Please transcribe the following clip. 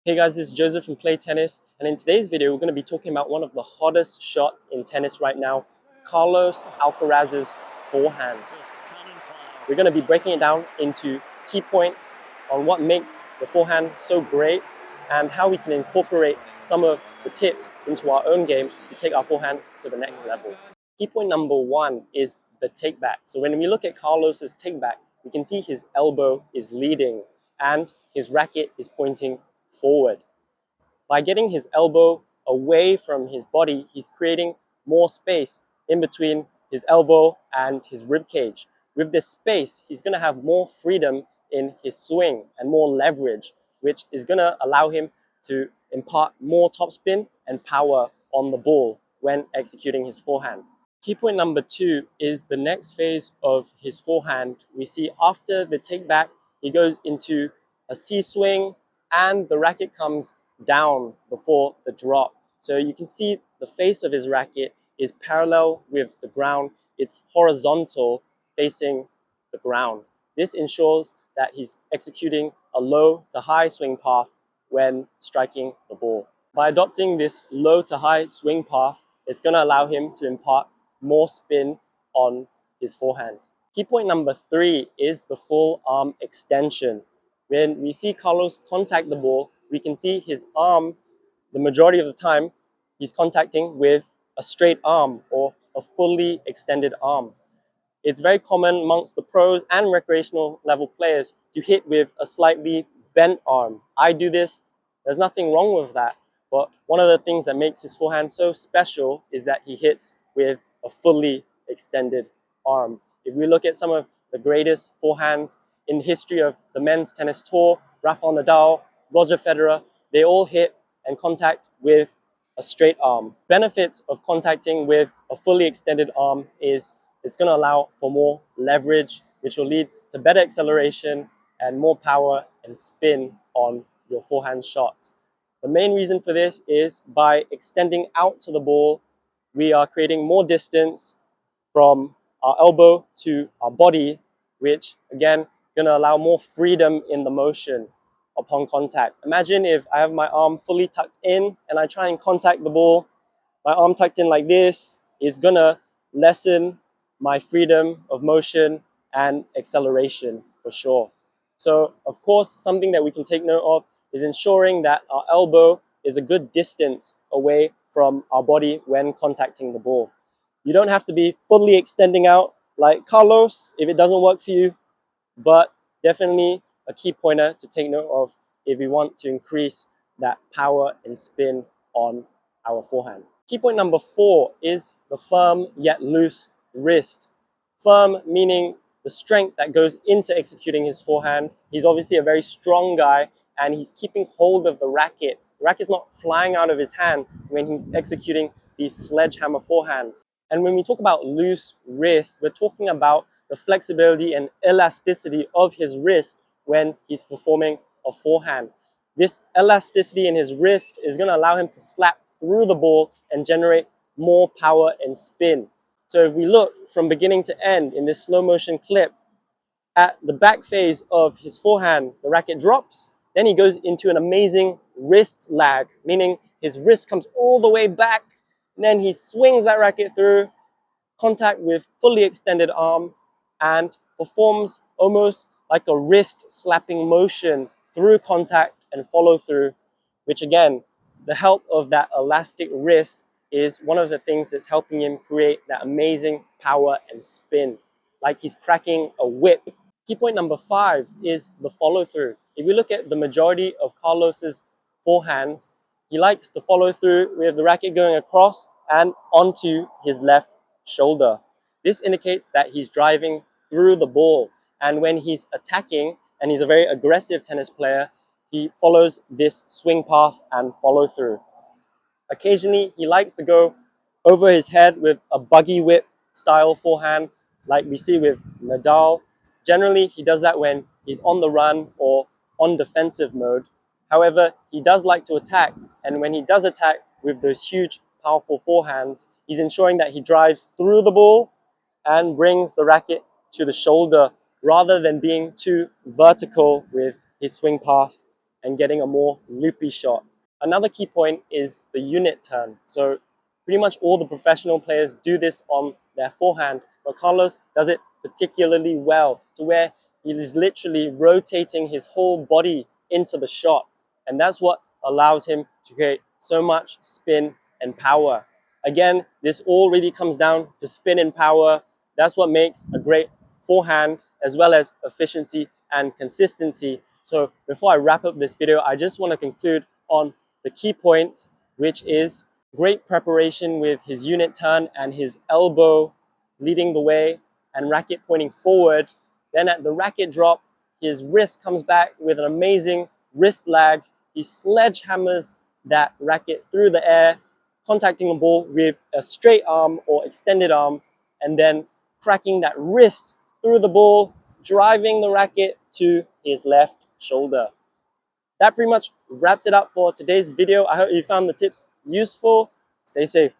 Hey guys, this is Joseph from Play Tennis, and in today's video we're going to be talking about one of the hottest shots in tennis right now, Carlos Alcaraz's forehand. We're going to be breaking it down into key points on what makes the forehand so great and how we can incorporate some of the tips into our own game to take our forehand to the next level. Key point number one is the takeback. So when we look at Carlos's takeback, we can see his elbow is leading and his racket is pointing forward. By getting his elbow away from his body, he's creating more space in between his elbow and his rib cage. With this space, he's going to have more freedom in his swing and more leverage, which is going to allow him to impart more topspin and power on the ball when executing his forehand. Key point number two is the next phase of his forehand. We see after the take back, he goes into a C swing and the racket comes down before the drop. So you can see the face of his racket is parallel with the ground. It's horizontal facing the ground. This ensures that he's executing a low to high swing path when striking the ball. By adopting this low to high swing path, it's going to allow him to impart more spin on his forehand. Key point number three is the full arm extension. When we see Carlos contact the ball, we can see his arm, the majority of the time, he's contacting with a straight arm or a fully extended arm. It's very common amongst the pros and recreational level players to hit with a slightly bent arm. I do this, there's nothing wrong with that. But one of the things that makes his forehand so special is that he hits with a fully extended arm. If we look at some of the greatest forehands in the history of the men's tennis tour, Rafael Nadal, Roger Federer, they all hit and contact with a straight arm. Benefits of contacting with a fully extended arm is it's going to allow for more leverage, which will lead to better acceleration and more power and spin on your forehand shots. The main reason for this is by extending out to the ball, we are creating more distance from our elbow to our body, which again going to allow more freedom in the motion upon contact. Imagine if I have my arm fully tucked in and I try and contact the ball. My arm tucked in like this is going to lessen my freedom of motion and acceleration for sure. So of course, something that we can take note of is ensuring that our elbow is a good distance away from our body when contacting the ball. You don't have to be fully extending out like Carlos if it doesn't work for you, but definitely a key pointer to take note of if we want to increase that power and spin on our forehand. Key point number four is the firm yet loose wrist. Firm meaning the strength that goes into executing his forehand. He's obviously a very strong guy and he's keeping hold of the racket. The racket's not flying out of his hand when he's executing these sledgehammer forehands. And when we talk about loose wrist, we're talking about the flexibility and elasticity of his wrist when he's performing a forehand. This elasticity in his wrist is going to allow him to slap through the ball and generate more power and spin. So if we look from beginning to end in this slow motion clip, at the back phase of his forehand, the racket drops, then he goes into an amazing wrist lag, meaning his wrist comes all the way back, and then he swings that racket through, contact with fully extended arm, and performs almost like a wrist slapping motion through contact and follow through, which again, the help of that elastic wrist is one of the things that's helping him create that amazing power and spin, like he's cracking a whip. Key point number five is the follow through. If you look at the majority of Carlos's forehands, he likes to follow through with the racket going across and onto his left shoulder. This indicates that he's driving through the ball, and when he's attacking, and he's a very aggressive tennis player, he follows this swing path and follow through. Occasionally, he likes to go over his head with a buggy whip style forehand, like we see with Nadal. Generally, he does that when he's on the run or on defensive mode. However, he does like to attack, and when he does attack with those huge, powerful forehands, he's ensuring that he drives through the ball and brings the racket to the shoulder rather than being too vertical with his swing path and getting a more loopy shot. Another key point is the unit turn. So pretty much all the professional players do this on their forehand, but Carlos does it particularly well, to where he is literally rotating his whole body into the shot. And that's what allows him to create so much spin and power. Again, this all really comes down to spin and power. That's what makes a great forehand, as well as efficiency and consistency. So before I wrap up this video, I just want to conclude on the key points, which is great preparation with his unit turn and his elbow leading the way and racket pointing forward. Then at the racket drop, his wrist comes back with an amazing wrist lag. He sledgehammers that racket through the air, contacting the ball with a straight arm or extended arm, and then cracking that wrist through the ball, driving the racket to his left shoulder. That pretty much wraps it up for today's video. I hope you found the tips useful. Stay safe.